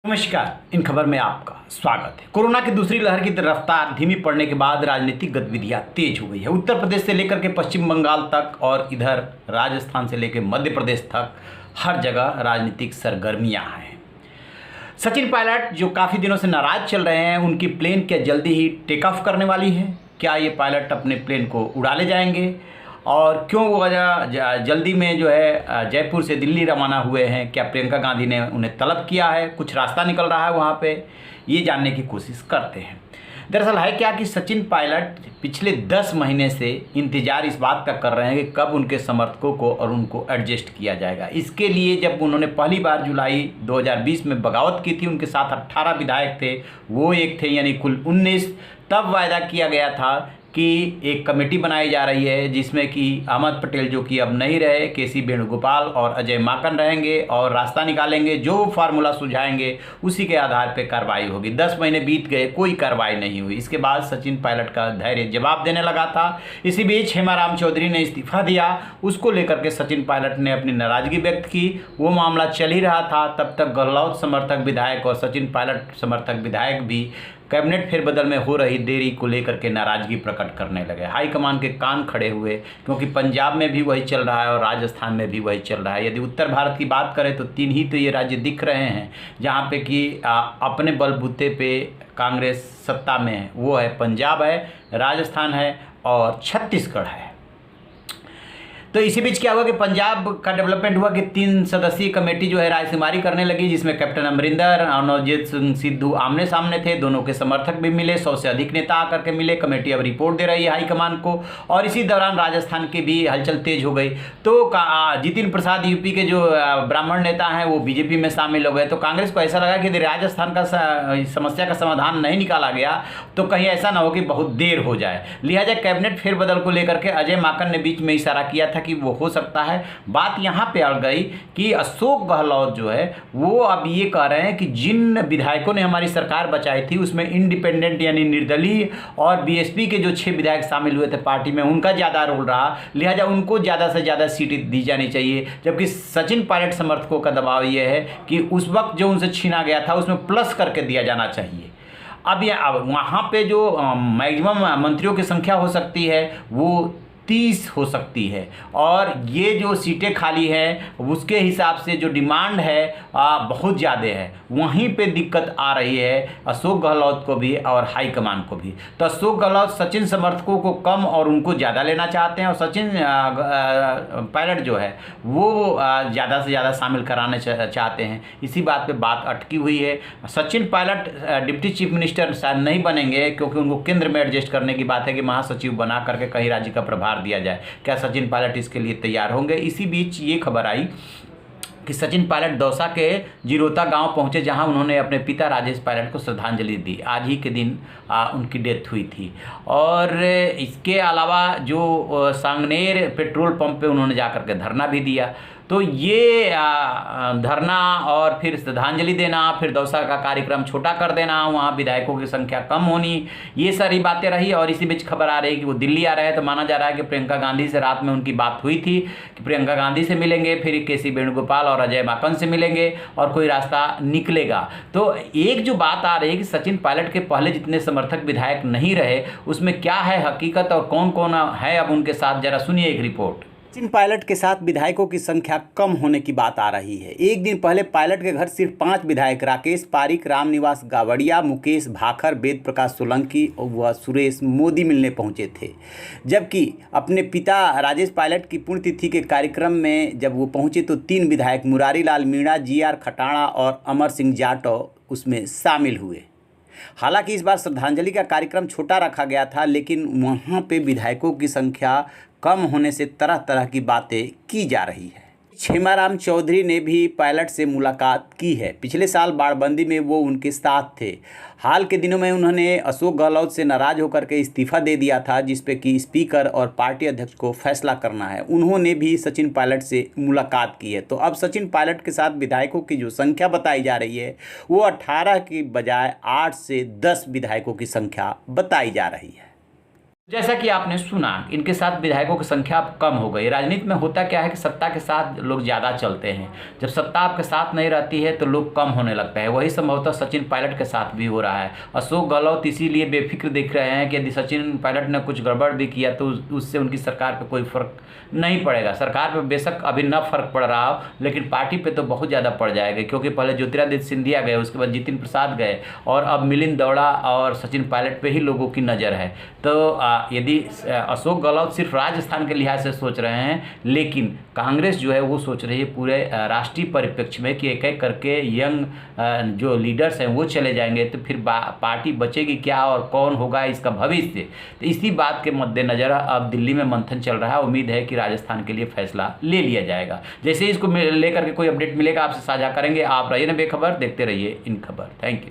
नमस्कार। इन खबर में आपका स्वागत है। कोरोना की दूसरी लहर की रफ्तार धीमी पड़ने के बाद राजनीतिक गतिविधियां तेज हो गई है। उत्तर प्रदेश से लेकर के पश्चिम बंगाल तक और इधर राजस्थान से लेकर मध्य प्रदेश तक हर जगह राजनीतिक सरगर्मियां हैं। सचिन पायलट जो काफ़ी दिनों से नाराज चल रहे हैं, उनकी प्लेन क्या जल्दी ही टेक ऑफ करने वाली है? क्या ये पायलट अपने प्लेन को उड़ा ले जाएंगे? और क्यों वो जल्दी में जो है जयपुर से दिल्ली रवाना हुए हैं? क्या प्रियंका गांधी ने उन्हें तलब किया है? कुछ रास्ता निकल रहा है वहाँ पे? ये जानने की कोशिश करते हैं। दरअसल है क्या कि सचिन पायलट पिछले 10 महीने से इंतज़ार इस बात का कर रहे हैं कि कब उनके समर्थकों को और उनको एडजस्ट किया जाएगा। इसके लिए जब उन्होंने पहली बार जुलाई 2020 में बगावत की थी, उनके साथ 18 विधायक थे, वो एक थे, यानी कुल 19। तब वायदा किया गया था कि एक कमेटी बनाई जा रही है जिसमें कि अहमद पटेल जो कि अब नहीं रहे, केसी वेणुगोपाल और अजय माकन रहेंगे और रास्ता निकालेंगे। जो फार्मूला सुझाएंगे उसी के आधार पर कार्रवाई होगी। 10 महीने बीत गए, कोई कार्रवाई नहीं हुई। इसके बाद सचिन पायलट का धैर्य जवाब देने लगा था। इसी बीच हेमाराम चौधरी ने इस्तीफा दिया। उसको लेकर के सचिन पायलट ने अपनी नाराजगी व्यक्त की। वो मामला चल ही रहा था। तब तक गहलोत समर्थक विधायक और सचिन पायलट समर्थक विधायक भी कैबिनेट फेरबदल में हो रही देरी को लेकर के नाराजगी प्रकट करने लगे। हाईकमान के कान खड़े हुए, क्योंकि पंजाब में भी वही चल रहा है और राजस्थान में भी वही चल रहा है। यदि उत्तर भारत की बात करें तो 3 ही तो ये राज्य दिख रहे हैं जहाँ पे कि अपने बलबूते पे कांग्रेस सत्ता में है। वो है पंजाब है, राजस्थान है और छत्तीसगढ़ है। तो इसी बीच क्या हुआ कि पंजाब का डेवलपमेंट हुआ कि 3 सदस्यीय कमेटी जो है रायशुमारी करने लगी, जिसमें कैप्टन अमरिंदर और नवजीत सिंह सिद्धू आमने सामने थे। दोनों के समर्थक भी मिले, 100 से अधिक नेता आकर के मिले। कमेटी अब रिपोर्ट दे रही है हाईकमान को। और इसी दौरान राजस्थान की भी हलचल तेज हो गई। तो जितिन प्रसाद यूपी के जो ब्राह्मण नेता हैं वो बीजेपी में शामिल हो गए। तो कांग्रेस को ऐसा लगा कि यदि राजस्थान का समस्या का समाधान नहीं निकाला गया तो कहीं ऐसा ना हो कि बहुत देर हो जाए। लिहाजा कैबिनेट फेरबदल को लेकर के अजय माकन ने बीच में इशारा किया था कि वो हो सकता है। बात यहां पे अड़ गई कि अशोक गहलोत जो है वो अब ये कह रहे हैं कि जिन विधायकों ने हमारी सरकार बचाई थी उसमें इंडिपेंडेंट यानी निर्दलीय और बीएसपी के जो 6 विधायक शामिल हुए थे पार्टी में, उनका ज़्यादा रोल रहा। लिहाजा उनको ज़्यादा से ज़्यादा सीटें दी जानी चाहिए। जबकि सचिन पायलट समर्थकों का दबाव ये है कि उस वक्त जो उनसे छीना गया था उसमें प्लस करके दिया जाना चाहिए। अब वहाँ पे जो मैक्सिमम मंत्रियों की संख्या हो सकती है वो 30 हो सकती है। और ये जो सीटें खाली हैं उसके हिसाब से जो डिमांड है बहुत ज़्यादा है। वहीं पे दिक्कत आ रही है अशोक गहलोत को भी और हाईकमान को भी। तो अशोक गहलोत सचिन समर्थकों को कम और उनको ज़्यादा लेना चाहते हैं, और सचिन पायलट जो है वो ज़्यादा से ज़्यादा शामिल कराने चाहते हैं। इसी बात पे बात अटकी हुई है। Sachin Pilot deputy chief minister शायद नहीं बनेंगे, क्योंकि उनको केंद्र में एडजस्ट करने की बात है कि महासचिव बना करके कहीं राज्य का प्रभार दिया जाए। क्या सचिन पायलट इसके लिए तैयार होंगे? इसी बीच ये खबर आई कि सचिन पायलट दौसा के जिरोता गांव पहुंचे, जहां उन्होंने अपने पिता राजेश पायलट को श्रद्धांजलि दी। आज ही के दिन उनकी डेथ हुई थी। और इसके अलावा जो सांगनेर पेट्रोल पंप पे उन्होंने जाकर के धरना भी दिया। तो ये धरना और फिर श्रद्धांजलि देना, फिर दौसा का कार्यक्रम छोटा कर देना, वहाँ विधायकों की संख्या कम होनी, ये सारी बातें रही। और इसी बीच खबर आ रही है कि वो दिल्ली आ रहे हैं। तो माना जा रहा है कि प्रियंका गांधी से रात में उनकी बात हुई थी कि प्रियंका गांधी से मिलेंगे, फिर केसी वेणुगोपाल और अजय माकन से मिलेंगे और कोई रास्ता निकलेगा। तो एक जो बात आ रही है कि सचिन पायलट के पहले जितने समर्थक विधायक नहीं रहे उसमें क्या है हकीकत और कौन कौन है अब उनके साथ, जरा सुनिए एक रिपोर्ट। सचिन पायलट के साथ विधायकों की संख्या कम होने की बात आ रही है। एक दिन पहले पायलट के घर सिर्फ 5 विधायक राकेश पारिक, रामनिवास गावड़िया, मुकेश भाखर, वेद प्रकाश सोलंकी व सुरेश मोदी मिलने पहुंचे थे। जबकि अपने पिता राजेश पायलट की पुण्यतिथि के कार्यक्रम में जब वो पहुंचे तो 3 विधायक मुरारी लाल मीणा, GR खटाणा और अमर सिंह जाटव उसमें शामिल हुए। हालांकि इस बार श्रद्धांजलि का कार्यक्रम छोटा रखा गया था, लेकिन वहाँ पे विधायकों की संख्या कम होने से तरह तरह की बातें की जा रही है। हेमाराम चौधरी ने भी पायलट से मुलाकात की है। पिछले साल बाड़बंदी में वो उनके साथ थे। हाल के दिनों में उन्होंने अशोक गहलोत से नाराज होकर के इस्तीफा दे दिया था, जिस पे कि स्पीकर और पार्टी अध्यक्ष को फैसला करना है। उन्होंने भी सचिन पायलट से मुलाकात की है। तो अब सचिन पायलट के साथ विधायकों की जो संख्या बताई जा रही है वो 18 की बजाय 8 से 10 विधायकों की संख्या बताई जा रही है। जैसा कि आपने सुना, इनके साथ विधायकों की संख्या अब कम हो गई। राजनीति में होता क्या है कि सत्ता के साथ लोग ज़्यादा चलते हैं। जब सत्ता आपके साथ नहीं रहती है तो लोग कम होने लगता है। वही संभवतः सचिन पायलट के साथ भी हो रहा है। अशोक गहलोत इसीलिए बेफिक्र दिख रहे हैं कि यदि सचिन पायलट ने कुछ गड़बड़ भी किया तो उससे उनकी सरकार पर कोई फर्क नहीं पड़ेगा। सरकार पर बेशक अभी न फर्क पड़ रहा हो, लेकिन पार्टी पर तो बहुत ज़्यादा पड़ जाएगा, क्योंकि पहले ज्योतिरादित्य सिंधिया गए, उसके बाद जितिन प्रसाद गए और अब मिलिंद देवड़ा और सचिन पायलट पे ही लोगों की नज़र है। तो यदि अशोक गहलोत सिर्फ राजस्थान के लिहाज से सोच रहे हैं, लेकिन कांग्रेस जो है वो सोच रही है पूरे राष्ट्रीय परिप्रेक्ष्य में कि एक एक करके यंग जो लीडर्स हैं वो चले जाएंगे तो फिर पार्टी बचेगी क्या और कौन होगा इसका भविष्य। तो इसी बात के मद्देनज़र अब दिल्ली में मंथन चल रहा है। उम्मीद है कि राजस्थान के लिए फैसला ले लिया जाएगा। जैसे ही इसको लेकर के कोई अपडेट मिलेगा आपसे साझा करेंगे। आप रहिए ना बेखबर, देखते रहिए इन खबर। Thank you.